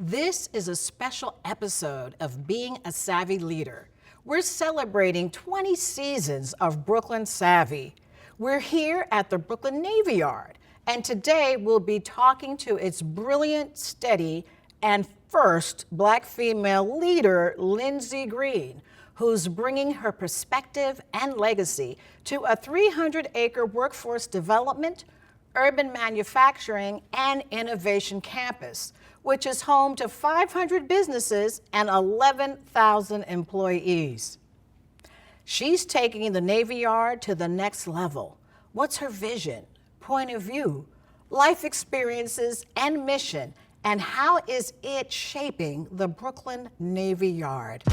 This is a special episode of Being a Savvy Leader. We're celebrating 20 seasons of Brooklyn Savvy. We're here at the Brooklyn Navy Yard, and today we'll be talking to its brilliant, steady, and first Black female leader, Lindsay Greene, who's bringing her perspective and legacy to a 300-acre workforce development, urban manufacturing, and innovation campus, which is home to 500 businesses and 11,000 employees. She's taking the Navy Yard to the next level. What's her vision, point of view, life experiences, and mission, and how is it shaping the Brooklyn Navy Yard?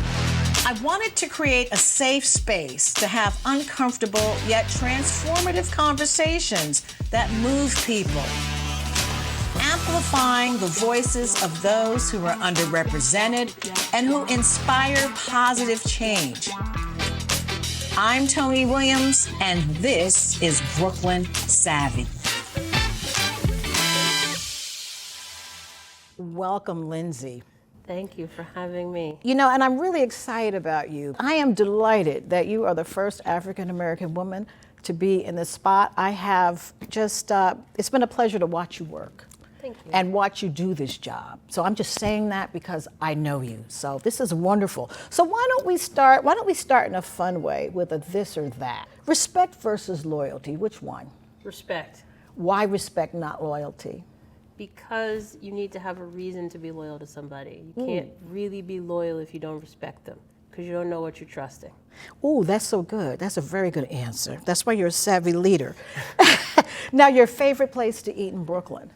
I wanted to create a safe space to have uncomfortable yet transformative conversations that move people, amplifying the voices of those who are underrepresented and who inspire positive change. I'm Toni Williams, and this is Brooklyn Savvy. Welcome, Lindsay. Thank you for having me. You know, and I'm really excited about you. I am delighted that you are the first African-American woman to be in this spot. I have just, it's been a pleasure to watch you work. Thank you. And watch you do this job. So I'm just saying that because I know you. So this is wonderful. So why don't we start in a fun way with a this or that? Respect versus loyalty, which one? Respect. Why respect, not loyalty? Because you need to have a reason to be loyal to somebody. You can't really be loyal if you don't respect them, because you don't know what you're trusting. Ooh, that's so good. That's a very good answer. That's why you're a savvy leader. Now, your favorite place to eat in Brooklyn?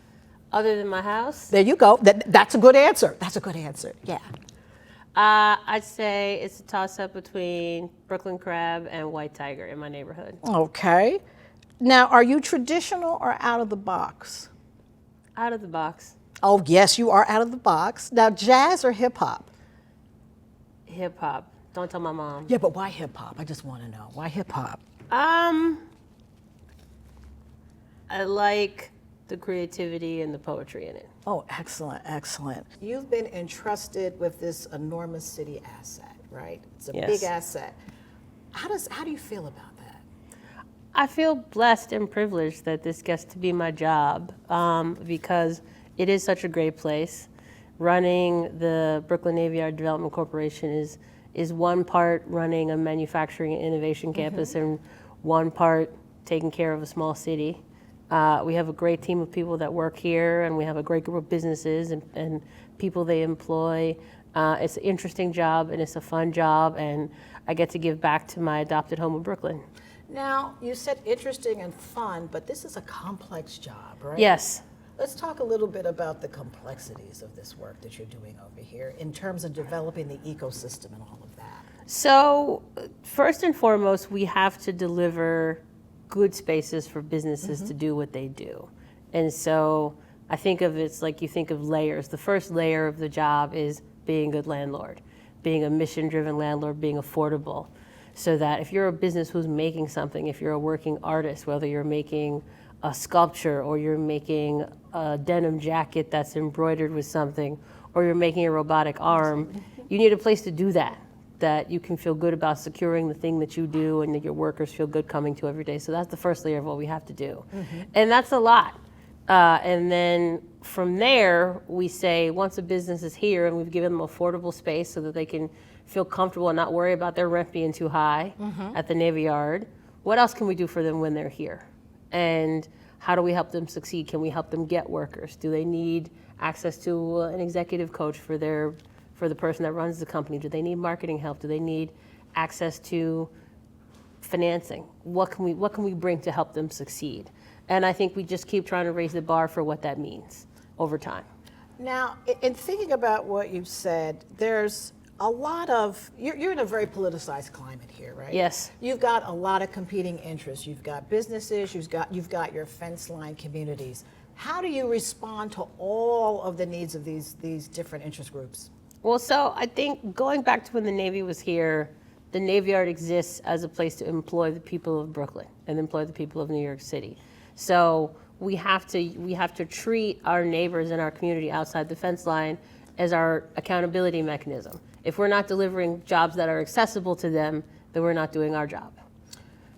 Other than my house? There you go. That's a good answer. That's a good answer. Yeah. I'd say it's a toss-up between Brooklyn Crab and White Tiger in my neighborhood. Okay. Now, are you traditional or out of the box? Out of the box. Oh, yes, you are out of the box. Now, jazz or hip hop? Hip hop. Don't tell my mom. Yeah, but why hip hop? I just want to know. Why hip hop? I like the creativity and the poetry in it. Oh, excellent, excellent. You've been entrusted with this enormous city asset, right? It's a big asset. How do you feel about that? I feel blessed and privileged that this gets to be my job because it is such a great place. Running the Brooklyn Navy Yard Development Corporation is one part running a manufacturing and innovation campus and one part taking care of a small city. We have a great team of people that work here, and we have a great group of businesses and people they employ. It's an interesting job, and it's a fun job, and I get to give back to my adopted home of Brooklyn. Now, you said interesting and fun, but this is a complex job, right? Yes. Let's talk a little bit about the complexities of this work that you're doing over here in terms of developing the ecosystem and all of that. So, first and foremost, we have to deliver good spaces for businesses to do what they do. And so I think of it's like you think of layers. The first layer of the job is being a good landlord, being a mission-driven landlord, being affordable. So that if you're a business who's making something, if you're a working artist, whether you're making a sculpture or you're making a denim jacket that's embroidered with something, or you're making a robotic arm, you need a place to do that you can feel good about securing the thing that you do and that your workers feel good coming to every day. So that's the first layer of what we have to do. And that's a lot. And then from there, we say once a business is here and we've given them affordable space so that they can feel comfortable and not worry about their rent being too high at the Navy Yard, what else can we do for them when they're here? And how do we help them succeed? Can we help them get workers? Do they need access to an executive coach for the person that runs the company? Do they need marketing help? Do they need access to financing? What can we bring to help them succeed? And I think we just keep trying to raise the bar for what that means over time. Now, in thinking about what you've said, there's a lot of, you're in a very politicized climate here, right? Yes. You've got a lot of competing interests. You've got businesses, you've got your fence line communities. How do you respond to all of the needs of these different interest groups? Well, so I think going back to when the Navy was here, the Navy Yard exists as a place to employ the people of Brooklyn and employ the people of New York City. So we have to treat our neighbors in our community outside the fence line as our accountability mechanism. If we're not delivering jobs that are accessible to them, then we're not doing our job.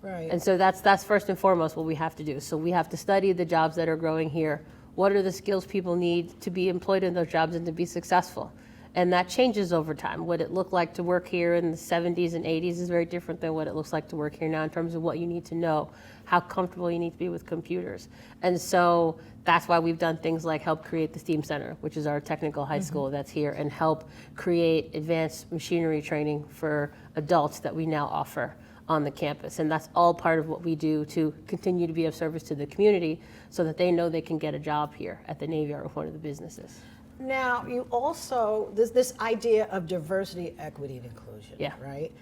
Right. And so that's first and foremost what we have to do. So we have to study the jobs that are growing here. What are the skills people need to be employed in those jobs and to be successful? And that changes over time. What it looked like to work here in the 70s and 80s is very different than what it looks like to work here now in terms of what you need to know, how comfortable you need to be with computers. And so that's why we've done things like help create the STEAM Center, which is our technical high school that's here, and help create advanced machinery training for adults that we now offer on the campus. And that's all part of what we do to continue to be of service to the community so that they know they can get a job here at the Navy Yard with one of the businesses. Now, you also, this idea of diversity, equity, and inclusion, Yeah. right?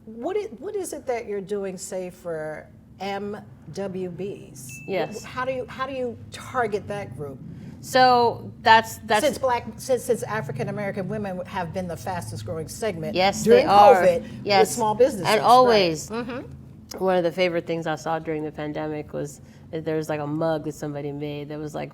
What is it that you're doing, say, for MWBs? Yes. How do you target that group? So that's Since African American women have been the fastest growing segment yes, during they are. COVID Yes. with small businesses. And always. Right. Mm-hmm. One of the favorite things I saw during the pandemic was that there was like a mug that somebody made that was like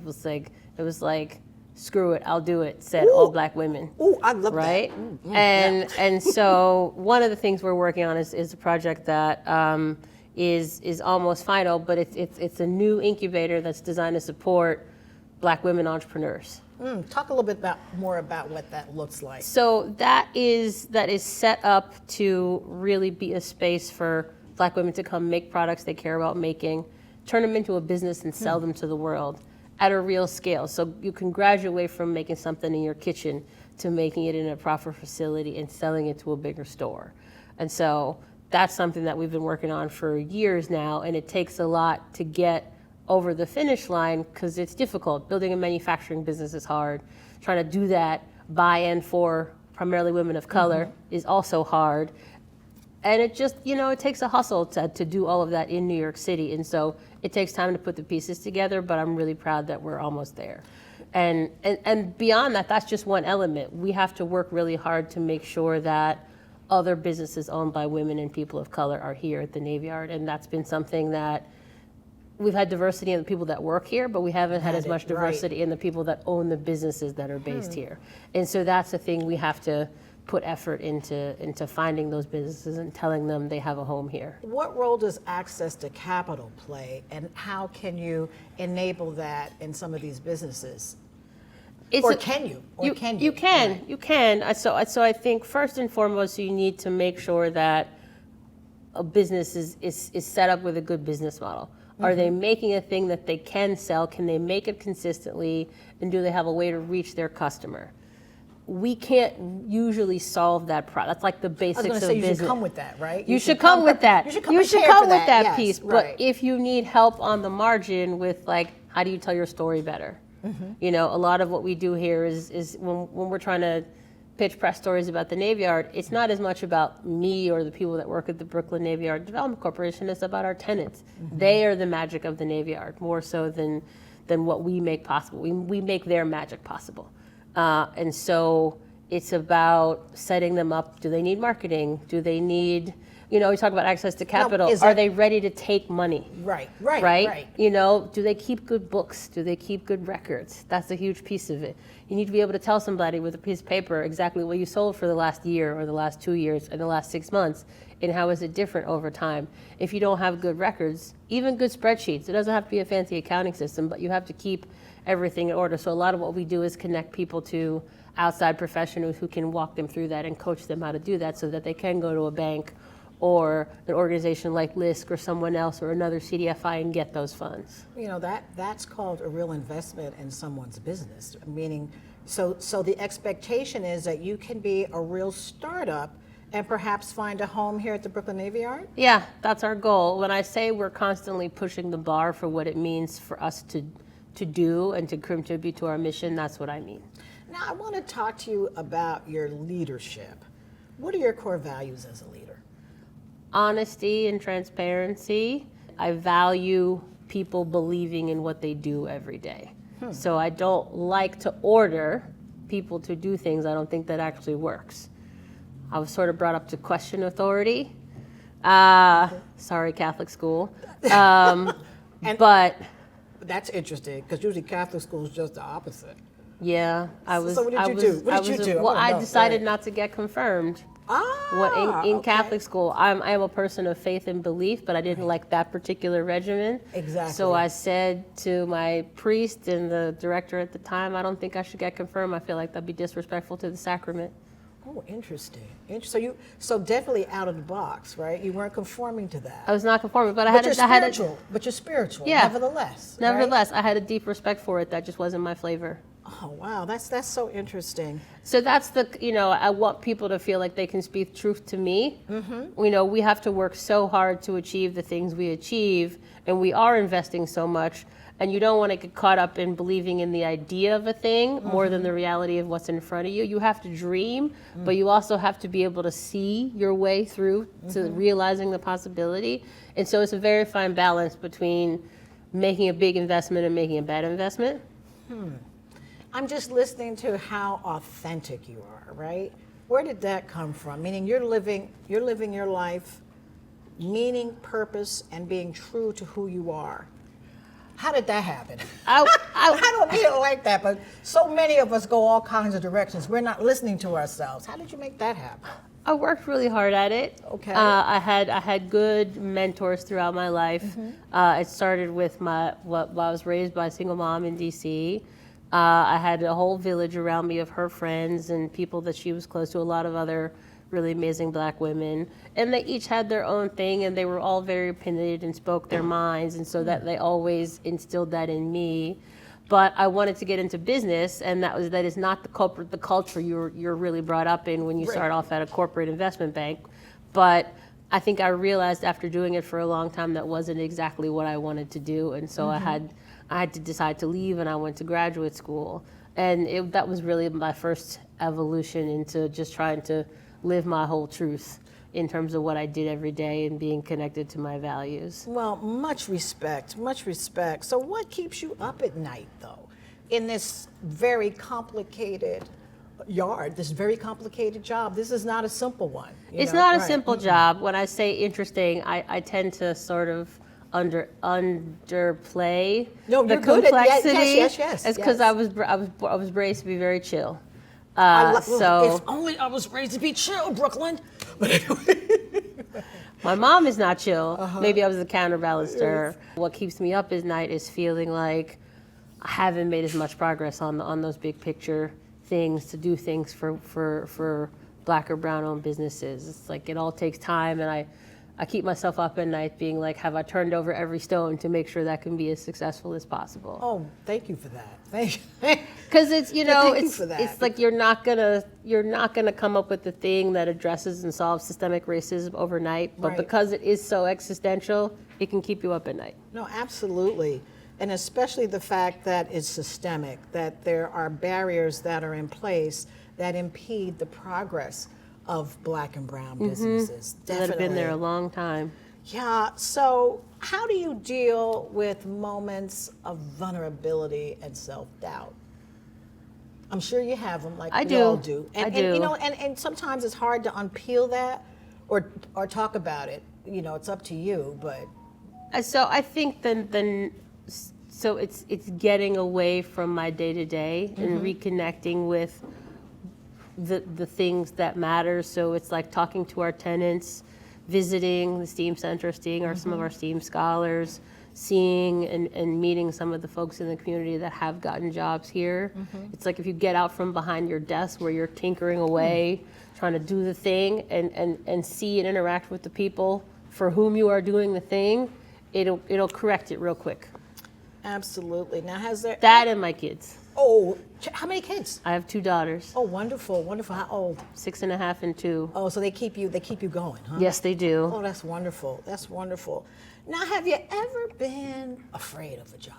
screw it, I'll do it, said all black women. Ooh, I love right? that. Mm-hmm. And so one of the things we're working on is a project that is almost final, but it's a new incubator that's designed to support black women entrepreneurs. Talk a little bit more about what that looks like. So that is set up to really be a space for black women to come make products they care about making, turn them into a business and sell them to the world at a real scale. So you can graduate from making something in your kitchen to making it in a proper facility and selling it to a bigger store. And so that's something that we've been working on for years now, and it takes a lot to get over the finish line because it's difficult. Building a manufacturing business is hard. Trying to do that by and for primarily women of color is also hard. And it just, it takes a hustle to do all of that in New York City. And so it takes time to put the pieces together, but I'm really proud that we're almost there. And beyond that, that's just one element. We have to work really hard to make sure that other businesses owned by women and people of color are here at the Navy Yard. And that's been something that we've had diversity in the people that work here, but we haven't had as much diversity in the people that own the businesses that are based here. And so that's the thing we have to put effort into finding those businesses and telling them they have a home here. What role does access to capital play, and how can you enable that in some of these businesses? Can you? You can. So I think first and foremost, you need to make sure that a business is set up with a good business model. Are they making a thing that they can sell? Can they make it consistently? And do they have a way to reach their customer? We can't usually solve that problem. That's like the basics of business. You should come with that, right? You should come with that. You should come with that yes, piece. Right. But if you need help on the margin with how do you tell your story better? A lot of what we do here is when we're trying to pitch press stories about the Navy Yard, it's not as much about me or the people that work at the Brooklyn Navy Yard Development Corporation. It's about our tenants. They are the magic of the Navy Yard, more so than what we make possible. We make their magic possible. And so it's about setting them up. Do they need marketing? Do they need, we talk about access to capital. Are they ready to take money? Right. Do they keep good books? Do they keep good records? That's a huge piece of it. You need to be able to tell somebody with a piece of paper exactly what you sold for the last year or the last 2 years or the last 6 months, and how is it different over time. If you don't have good records, even good spreadsheets, it doesn't have to be a fancy accounting system, but you have to keep everything in order. So a lot of what we do is connect people to outside professionals who can walk them through that and coach them how to do that so that they can go to a bank or an organization like LISC or someone else or another CDFI and get those funds. That's called a real investment in someone's business, meaning so the expectation is that you can be a real startup and perhaps find a home here at the Brooklyn Navy Yard? Yeah, that's our goal. When I say we're constantly pushing the bar for what it means for us to do and to contribute to our mission, that's what I mean. Now, I want to talk to you about your leadership. What are your core values as a leader? Honesty and transparency. I value people believing in what they do every day. So I don't like to order people to do things I don't think that actually works. I was sort of brought up to question authority. Sorry, Catholic school. But that's interesting, because usually Catholic school is just the opposite. Yeah, I was. So what did I you was, do? What I did you was- do? Well, I know. decided Right. not to get confirmed. In Okay. Catholic school, I am a person of faith and belief, but I didn't like that particular regimen. Exactly. So I said to my priest and the director at the time, I don't think I should get confirmed. I feel like that'd be disrespectful to the sacrament. Oh, interesting. So definitely out of the box, right? You weren't conforming to that. I was not conforming, but I But had you're I had spiritual. But you're spiritual. Yeah. Nevertheless. right? Nevertheless, I had a deep respect for it. That just wasn't my flavor. Oh wow, that's so interesting. So that's I want people to feel like they can speak truth to me. Mm-hmm. We have to work so hard to achieve the things we achieve, and we are investing so much, and you don't want to get caught up in believing in the idea of a thing more than the reality of what's in front of you. You have to dream, but you also have to be able to see your way through to realizing the possibility. And so it's a very fine balance between making a big investment and making a bad investment. I'm just listening to how authentic you are, right? Where did that come from? Meaning you're living your life, meaning, purpose, and being true to who you are. How did that happen? I don't mean it like that, but so many of us go all kinds of directions. We're not listening to ourselves. How did you make that happen? I worked really hard at it. Okay. I had good mentors throughout my life. It started with I was raised by a single mom in D.C. I had a whole village around me of her friends and people that she was close to, a lot of other really amazing black women. And they each had their own thing, and they were all very opinionated and spoke their minds, and so that they always instilled that in me. But I wanted to get into business, and that is not the culture you're really brought up in when you start off at a corporate investment bank. But I think I realized after doing it for a long time that wasn't exactly what I wanted to do, and so I had to decide to leave, and I went to graduate school. And that was really my first evolution into just trying to live my whole truth in terms of what I did every day and being connected to my values. Well, much respect, much respect. So what keeps you up at night, though, in this very complicated yard, this very complicated job? This is not a simple one. It's not a simple job. When I say interesting, I tend to sort of underplay the complexity. Yes. It's because I was raised to be very chill. If only I was raised to be chill, Brooklyn. But anyway. My mom is not chill. Maybe I was the counterbalance to her. What keeps me up at night is feeling like I haven't made as much progress on those big picture things, to do things for black or brown owned businesses. It's like it all takes time, and I keep myself up at night being like, have I turned over every stone to make sure that can be as successful as possible? Oh, thank you for that. Thank you. Because it's that. it's like you're not gonna come up with the thing that addresses and solves systemic racism overnight, but Right. because it is so existential, it can keep you up at night. No, absolutely. And especially the fact that it's systemic, that there are barriers that are in place that impede the progress of black and brown businesses. That have been there a long time. Yeah, so how do you deal with moments of vulnerability and self-doubt? I'm sure you have them, like we all do. And, I do. And sometimes it's hard to unpeel that or talk about it. It's up to you, but. So I think so it's getting away from my day to day and reconnecting with the things that matter. So it's like talking to our tenants, visiting the STEAM Center, seeing some of our STEAM scholars, seeing and meeting some of the folks in the community that have gotten jobs here. It's like if you get out from behind your desk where you're tinkering away, trying to do the thing, and see and interact with the people for whom you are doing the thing, it'll correct it real quick. Absolutely. Now, has there... That and my kids. Oh, how many kids? I have 2 daughters. Oh, wonderful, wonderful. How old? 6.5 and 2. Oh, so they keep you going, huh? Yes, they do. Oh, that's wonderful. That's wonderful. Now, have you ever been afraid of a job?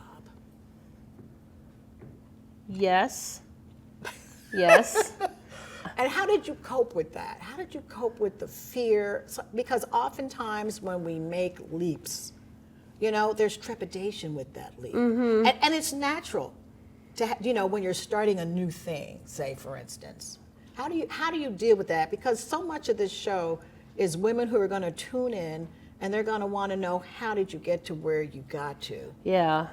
Yes. Yes. And how did you cope with that? How did you cope with the fear? Because oftentimes when we make leaps, there's trepidation with that leap. And it's natural to, when you're starting a new thing, say, for instance. How do you deal with that? Because so much of this show is women who are going to tune in, and they're going to want to know, how did you get to where you got to? Yeah.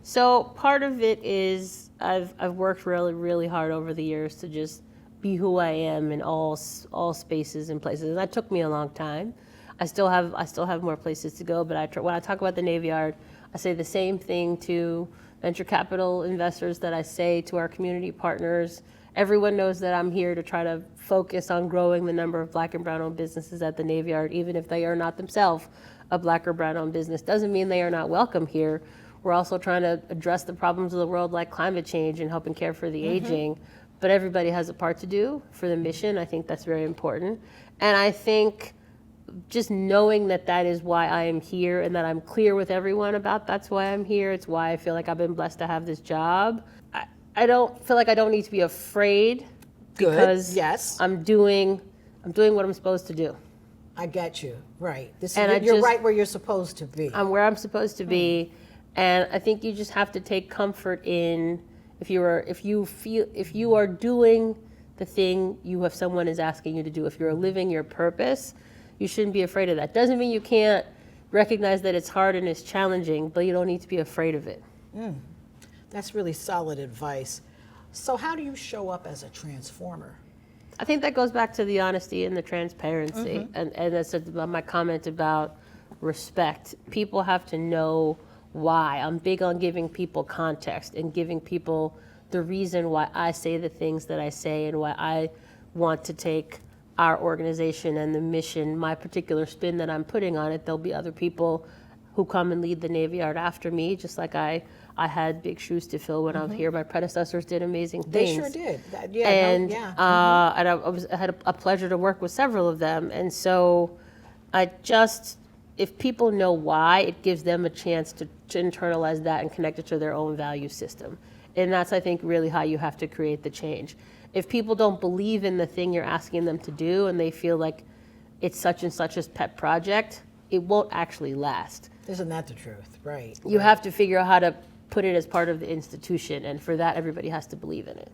So part of it is I've worked really, really hard over the years to just be who I am in all spaces and places. And that took me a long time. I still have more places to go, but when I talk about the Navy Yard, I say the same thing to venture capital investors that I say to our community partners. Everyone knows that I'm here to try to focus on growing the number of Black and Brown-owned businesses at the Navy Yard, even if they are not themselves a Black or Brown-owned business. Doesn't mean they are not welcome here. We're also trying to address the problems of the world like climate change and helping care for the aging. But everybody has a part to do for the mission. I think that's very important. And I think just knowing that that is why I am here and that I'm clear with everyone about that's why I'm here. It's why I feel like I've been blessed to have this job. I don't feel like I don't need to be afraid because yes. I'm doing what I'm supposed to do. I get you. Right. And you're right where you're supposed to be. I'm where I'm supposed to be. And I think you just have to take comfort in if you are doing the thing someone is asking you to do, if you're living your purpose, you shouldn't be afraid of that. Doesn't mean you can't recognize that it's hard and it's challenging, but you don't need to be afraid of it. That's really solid advice. So how do you show up as a transformer? I think that goes back to the honesty and the transparency. And that's my comment about respect. People have to know why. I'm big on giving people context and giving people the reason why I say the things that I say and why I want to take our organization and the mission, my particular spin that I'm putting on it. There'll be other people who come and lead the Navy Yard after me, just like I had big shoes to fill when I was here. My predecessors did amazing things. They sure did. And I had a pleasure to work with several of them. And so if people know why, it gives them a chance to internalize that and connect it to their own value system. And that's, I think, really how you have to create the change. If people don't believe in the thing you're asking them to do and they feel like it's such and such a pet project, it won't actually last. Isn't that the truth? Right. You have to figure out how to put it as part of the institution, and for that, everybody has to believe in it.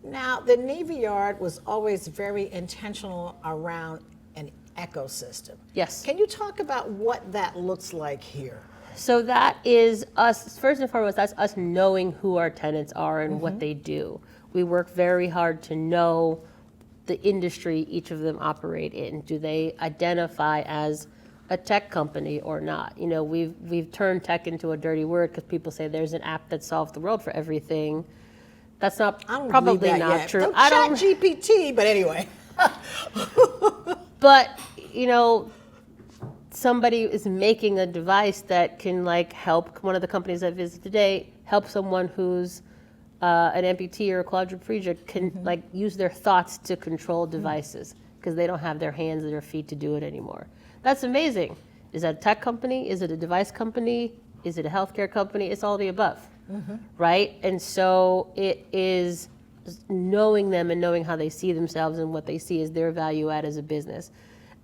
Now, the Navy Yard was always very intentional around an ecosystem. Yes. Can you talk about what that looks like here? So that is us, first and foremost, that's us knowing who our tenants are and what they do. We work very hard to know the industry each of them operate in. Do they identify as a tech company or not? You know, we've turned tech into a dirty word because people say there's an app that solved the world for everything. That's probably not true. I don't GPT, but anyway. But, you know, somebody is making a device that can help, one of the companies I visited today, help someone who's an amputee or a quadriplegic can use their thoughts to control devices because they don't have their hands or their feet to do it anymore. That's amazing. Is that a tech company? Is it a device company? Is it a healthcare company? It's all the above, right? And so it is knowing them and knowing how they see themselves and what they see as their value add as a business.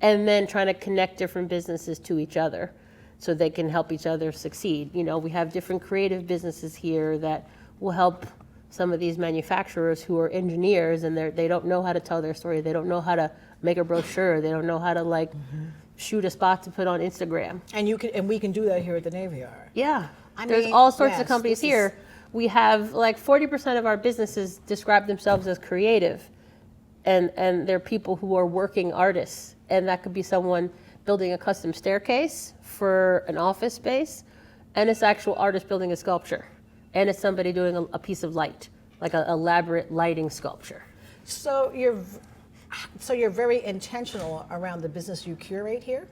And then trying to connect different businesses to each other so they can help each other succeed. You know, we have different creative businesses here that will help some of these manufacturers who are engineers and they don't know how to tell their story. They don't know how to make a brochure. They don't know how to shoot a spot to put on Instagram. And we can do that here at the Navy Yard. Yeah. There's all sorts of companies here. We have 40% of our businesses describe themselves as creative. And they're people who are working artists. And that could be someone building a custom staircase for an office space. And it's actual artist building a sculpture. And it's somebody doing a piece of light, like an elaborate lighting sculpture. So you're very intentional around the business you curate here?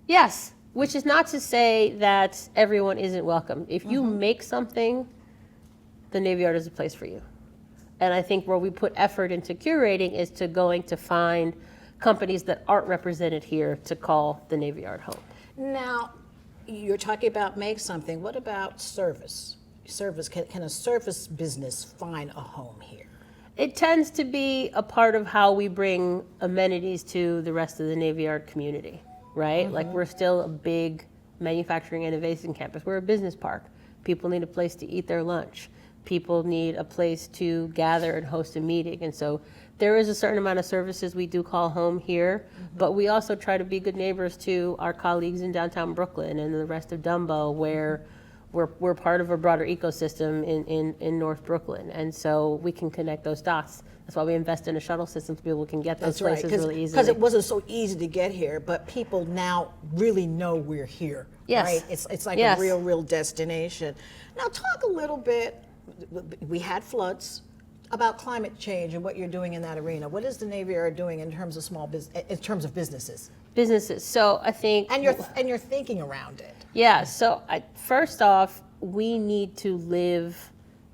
Yes, which is not to say that everyone isn't welcome. If you make something, the Navy Yard is a place for you. And I think where we put effort into curating is to going to find companies that aren't represented here to call the Navy Yard home. Now, you're talking about make something. What about service? Can a service business find a home here? It tends to be a part of how we bring amenities to the rest of the Navy Yard community, right? We're still a big manufacturing innovation campus. We're a business park. People need a place to eat their lunch. People need a place to gather and host a meeting. And so there is a certain amount of services we do call home here, but we also try to be good neighbors to our colleagues in downtown Brooklyn and the rest of Dumbo, where we're part of a broader ecosystem in North Brooklyn, and so we can connect those dots. That's why we invest in a shuttle system so people can get those places really easily. Because it wasn't so easy to get here, but people now really know we're here. Yes. Right? It's like a real destination. Now talk a little bit, we had floods, about climate change and what you're doing in that arena. What is the Navy Yard doing in terms of businesses? Businesses. So I think And you're thinking around it. Yeah, so first off, we need to live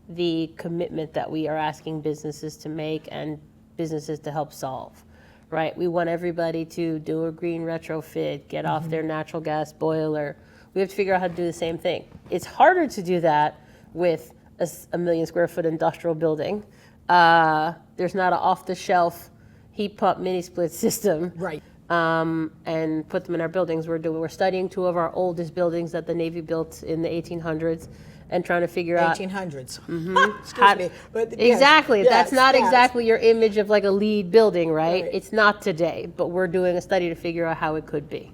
the commitment that we are asking businesses to make and businesses to help solve, right? We want everybody to do a green retrofit, get off their natural gas boiler. We have to figure out how to do the same thing. It's harder to do that with a 1 million square foot industrial building. There's not an off-the-shelf heat pump mini split system. Right. And put them in our buildings. We're studying 2 of our oldest buildings that the Navy built in the 1800s and trying to figure out 1800s. how, me. But exactly. Yes, that's not yes. exactly your image of like a LEED building, right? Right. It's not today, but we're doing a study to figure out how it could be,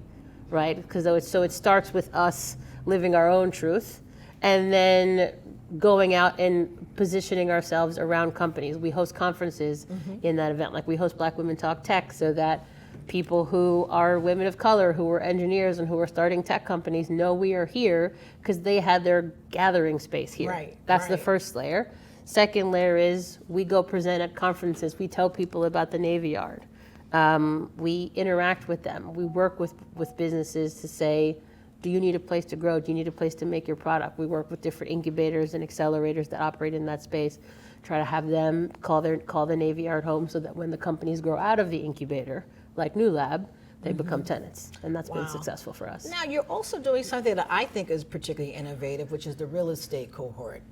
right? Because so it starts with us living our own truth and then going out and positioning ourselves around companies. We host conferences in that event. Like we host Black Women Talk Tech so that people who are women of color, who are engineers and who are starting tech companies know we are here because they had their gathering space here. Right, That's the right. first layer. Second layer is we go present at conferences. We tell people about the Navy Yard. We interact with them. We work with businesses to say, do you need a place to grow? Do you need a place to make your product? We work with different incubators and accelerators that operate in that space. Try to have them call the Navy Yard home so that when the companies grow out of the incubator, like New Lab, they become tenants. And that's been successful for us. Now you're also doing something that I think is particularly innovative, which is the real estate cohort.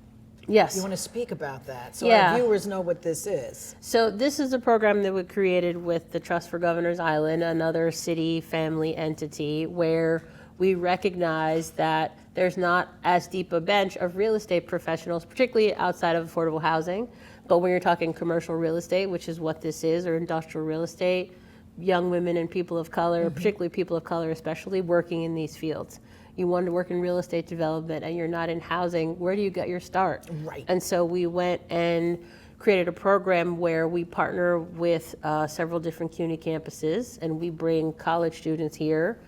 Yes. You want to speak about that so Yeah. our viewers know what this is? So this is a program that we created with the Trust for Governors Island, another city family entity, where we recognize that there's not as deep a bench of real estate professionals, particularly outside of affordable housing. But when you're talking commercial real estate, which is what this is, or industrial real estate, young women and people of color, particularly people of color especially, working in these fields. You want to work in real estate development and you're not in housing, where do you get your start? Right. And so we went and created a program where we partner with several different CUNY campuses, and we bring college students here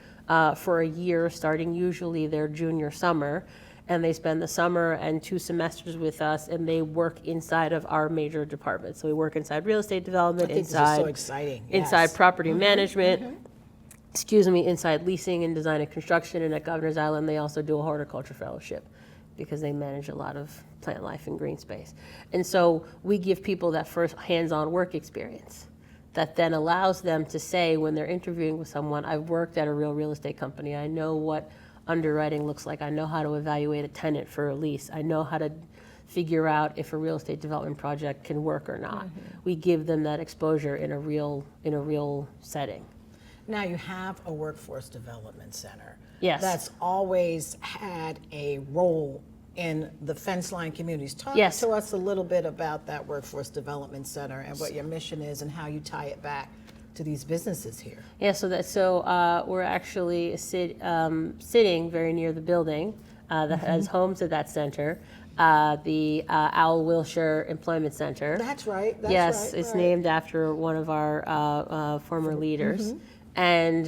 for a year, starting usually their junior summer. And they spend the summer and 2 semesters with us, and they work inside of our major departments. So we work inside real estate development, I think this is so exciting. inside Yes. property management, inside leasing and design and construction. And at Governor's Island, they also do a horticulture fellowship because they manage a lot of plant life and green space. And so we give people that first hands-on work experience that then allows them to say when they're interviewing with someone, I've worked at a real estate company. I know what underwriting looks like. I know how to evaluate a tenant for a lease. I know how to figure out if a real estate development project can work or not. We give them that exposure in a real setting. Now you have a workforce development center. Yes. That's always had a role in the fence line communities. Talk Yes. to us a little bit about that workforce development center and what your mission is and how you tie it back to these businesses here. Yeah, so we're actually sitting very near the building that has homes at that center, the Owl Wilshire Employment Center. That's right. That's Yes, right, it's right. named after one of our former leaders. And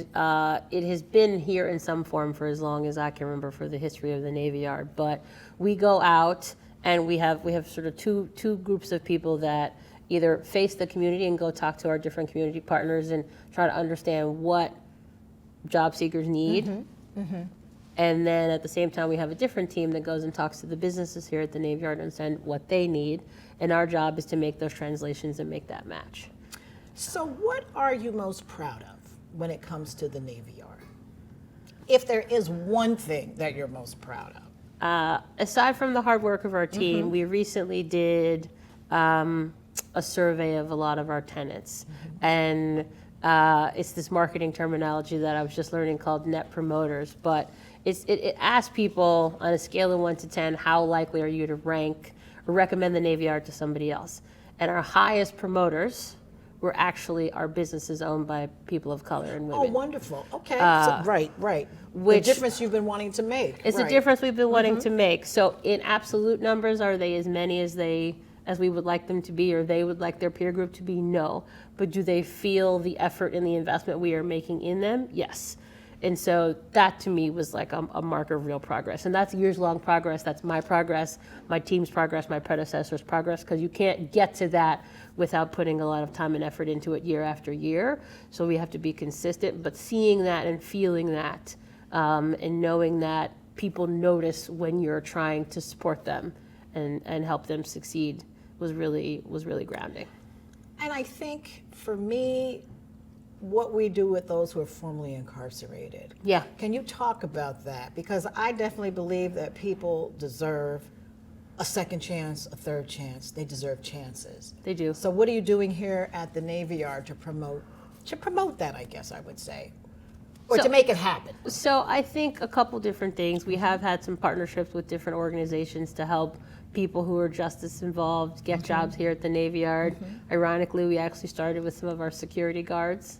it has been here in some form for as long as I can remember for the history of the Navy Yard. But we go out and we have sort of two groups of people that either face the community and go talk to our different community partners and try to understand what job seekers need. And then at the same time, we have a different team that goes and talks to the businesses here at the Navy Yard and understand what they need. And our job is to make those translations and make that match. So what are you most proud of when it comes to the Navy Yard? If there is one thing that you're most proud of. Aside from the hard work of our team, we recently did a survey of a lot of our tenants. And it's this marketing terminology that I was just learning called net promoters. But it asks people on a scale of 1 to 10, how likely are you to rank or recommend the Navy Yard to somebody else? And our highest promoters our business is owned by people of color and Oh, women. wonderful. Okay. Right. Which the difference you've been wanting to make. It's a difference we've been wanting to make. So in absolute numbers, are they as many as we would like them to be, or they would like their peer group to be? No. But do they feel the effort and the investment we are making in them? Yes. And so that to me was like a marker of real progress. And that's years-long progress. That's my progress, my team's progress, my predecessor's progress, because you can't get to that without putting a lot of time and effort into it year after year. So we have to be consistent, but seeing that and feeling that and knowing that people notice when you're trying to support them and help them succeed was really grounding. And I think for me, what we do with those who are formerly incarcerated. Yeah. Can you talk about that? Because I definitely believe that people deserve a second chance, a third chance. They deserve chances. They do. So what are you doing here at the Navy Yard to promote that, I guess I would say, or to make it happen? So I think a couple different things. We have had some partnerships with different organizations to help people who are justice involved get jobs here at the Navy Yard. Ironically, we actually started with some of our security guards.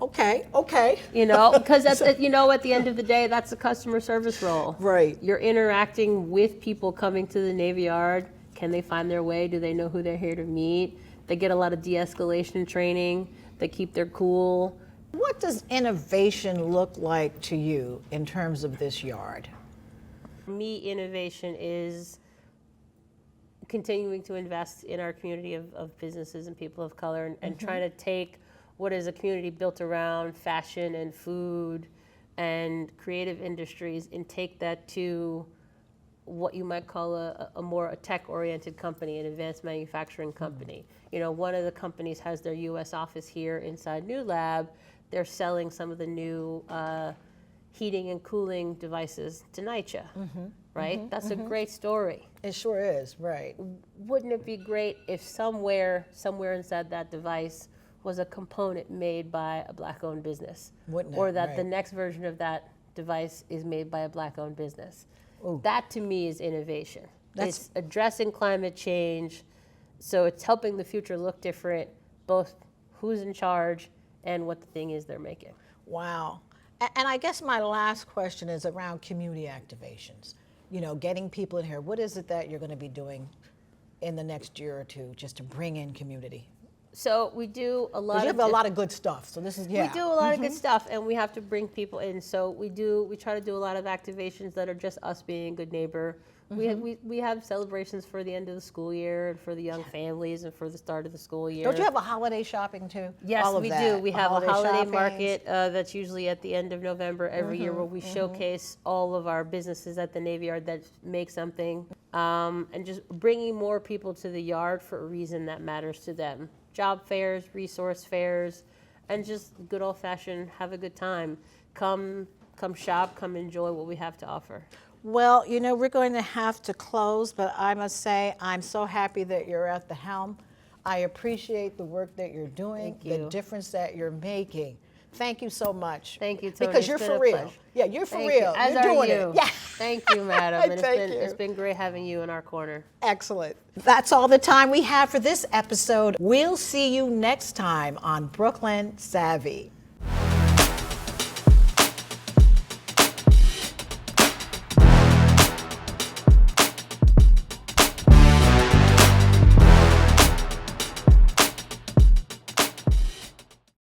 Okay. You know, because at the end of the day, that's a customer service role. Right. You're interacting with people coming to the Navy Yard. Can they find their way? Do they know who they're here to meet? They get a lot of de-escalation training. They keep their cool. What does innovation look like to you in terms of this yard? For me, innovation is continuing to invest in our community of businesses and people of color and trying to take what is a community built around fashion and food and creative industries and take that to what you might call a tech-oriented company, an advanced manufacturing company. You know, one of the companies has their U.S. office here inside New Lab. They're selling some of the new heating and cooling devices to NYCHA, right? That's a great story. It sure is, right. Wouldn't it be great if somewhere inside that device was a component made by a Black-owned business? Wouldn't it? Or that Right. the next version of that device is made by a Black-owned business. Ooh. That to me is innovation. That's- It's addressing climate change, so it's helping the future look different, both who's in charge and what the thing is they're making. Wow. And I guess my last question is around community activations. You know, getting people in here. What is it that you're going to be doing in the next year or two just to bring in community? So we do a lot You of have a lot of good stuff. So this is, yeah. We do a lot of good stuff, and we have to bring people in. So we try to do a lot of activations that are just us being a good neighbor. We have celebrations for the end of the school year and for the young families and for the start of the school year. Don't you have a holiday shopping too? Yes, All of we that. do. We have a holiday shoppings. market that's usually at the end of November every year where we showcase all of our businesses at the Navy Yard that make something, and just bringing more people to the yard for a reason that matters to them. Job fairs, resource fairs, and just good old-fashioned have a good time. Come shop, come enjoy what we have to offer. Well, you know, we're going to have to close, but I must say I'm so happy that you're at the helm. I appreciate the work that you're doing, Thank you. the difference that you're making. Thank you so much. Thank you, Toni. Because It's you're been for a real. pleasure. Yeah, you're for Thank real. you. As You're are doing you. it. Yeah. Thank you, madam. And it's been great having you in our corner. Excellent. That's all the time we have for this episode. We'll see you next time on Brooklyn Savvy.